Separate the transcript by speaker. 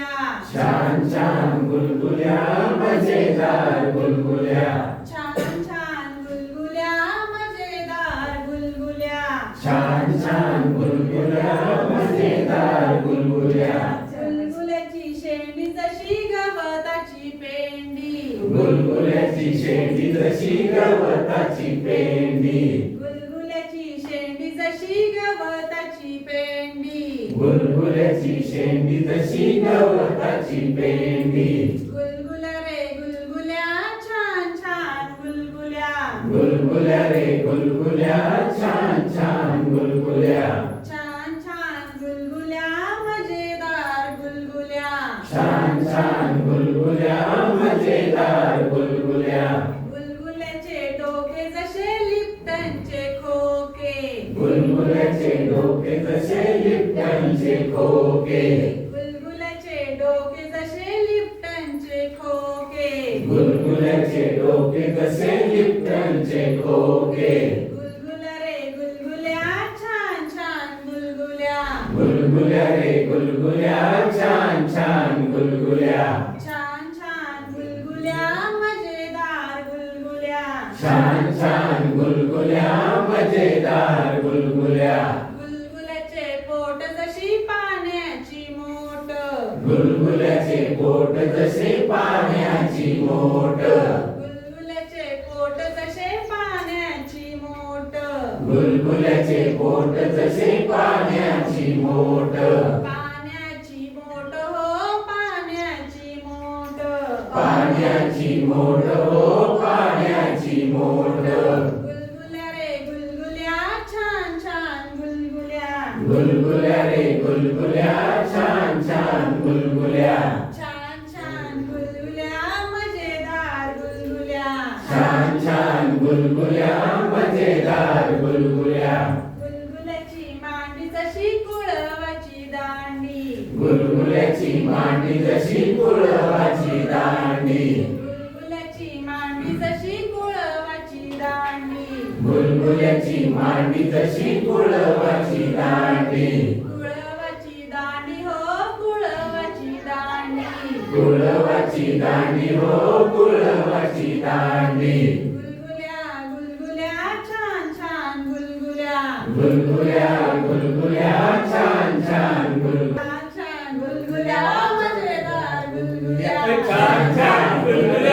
Speaker 1: छान छान गुलगुल्या मजेदार गुलगुल्या
Speaker 2: छान छान गुलगुल्या मजेदार गुलगुल्या
Speaker 1: छान छान गुलगुल्या मजेदार गुलगुल्या
Speaker 2: गुलगुल्याची शेंडी जशी गवताची पेंडी
Speaker 1: गुलगुल्याची शेंडी जशी गवताची पेंडी
Speaker 2: गुलगुल्याची शेंडी जशी गवताची पेंडी
Speaker 1: गुलगुल्याची शेंडी जशी गवताची पेंडी
Speaker 2: गुलगुल्या रे गुलगुल्या छान छान गुलगुल्या
Speaker 1: गुलगुल्या रे गुलगुल्या छान छान गुलगुल्या
Speaker 2: छान छान गुलगुल्या मजेदार गुलगुल्या
Speaker 1: छान छान गुलगुल्या मजेदार गुलगुल्या
Speaker 2: गुलगुल्याचे डोके जसे लिप्टनचे खोके
Speaker 1: गुलगुल्याचे डोके जसे लिप्टनचे खोके
Speaker 2: गुलगुल्याचे डोके जसे लिप्टनचे खोके
Speaker 1: गुलगुल्याचे डोके जसे लिप्टनचे खोके
Speaker 2: गुलगुल्या रे गुलगुल्या छान छान गुलगुल्या
Speaker 1: गुलगुल्या रे गुलगुल्या छान छान गुलगुल्या
Speaker 2: छान छान गुलगुल्या मजेदार गुलगुल्या
Speaker 1: छान छान गुलगुल्या मजेदार गुलगुल्या
Speaker 2: गुलगुल्याचे पोट जशी पाण्याची मोठ
Speaker 1: गुलगुल्याचे पोट जसे पाण्याची मोठ
Speaker 2: गुलगुल्याचे पोट जसे पाण्याची मोठ
Speaker 1: गुलगुल्याचे पोट जसे पाण्याची मोठ
Speaker 2: पाण्याची मोठ हो पाण्याची मोठ
Speaker 1: पाण्याची मोठ हो पाण्याची मोठ
Speaker 2: गुलगुल्या रे गुलगुल्या छान छान गुलगुल्या
Speaker 1: गुलगुल्या रे गुलगुल्या छान छान गुलगुल्या
Speaker 2: छान छान गुलगुल्या मजेदार गुलगुल्या
Speaker 1: छान छान गुलगुल्या मजेदार गुलगुल्या
Speaker 2: गुलगुल्याची मांडी जशी कुळवाची दांडी
Speaker 1: गुलगुल्याची मांडी जशी कुळवाची दांडी
Speaker 2: गुलगुल्याची मांडी जशी कुळवाची दांडी
Speaker 1: गुलगुल्याची मांडी जशी कुळवाची दांडी
Speaker 2: कुळवाची दांडी हो कुळवाची दांडी
Speaker 1: कुळवाची दांडी हो कुळवाची दांडी
Speaker 2: गुलगुल्या गुलगुल्या छान छान गुलगुल्या
Speaker 1: गुलगुल्या गुलगुल्या छान छान गुलगुल्या
Speaker 2: छान छान गुलगुल्या मजेदार गुलगुल्या
Speaker 1: छान छान गुलगुल्या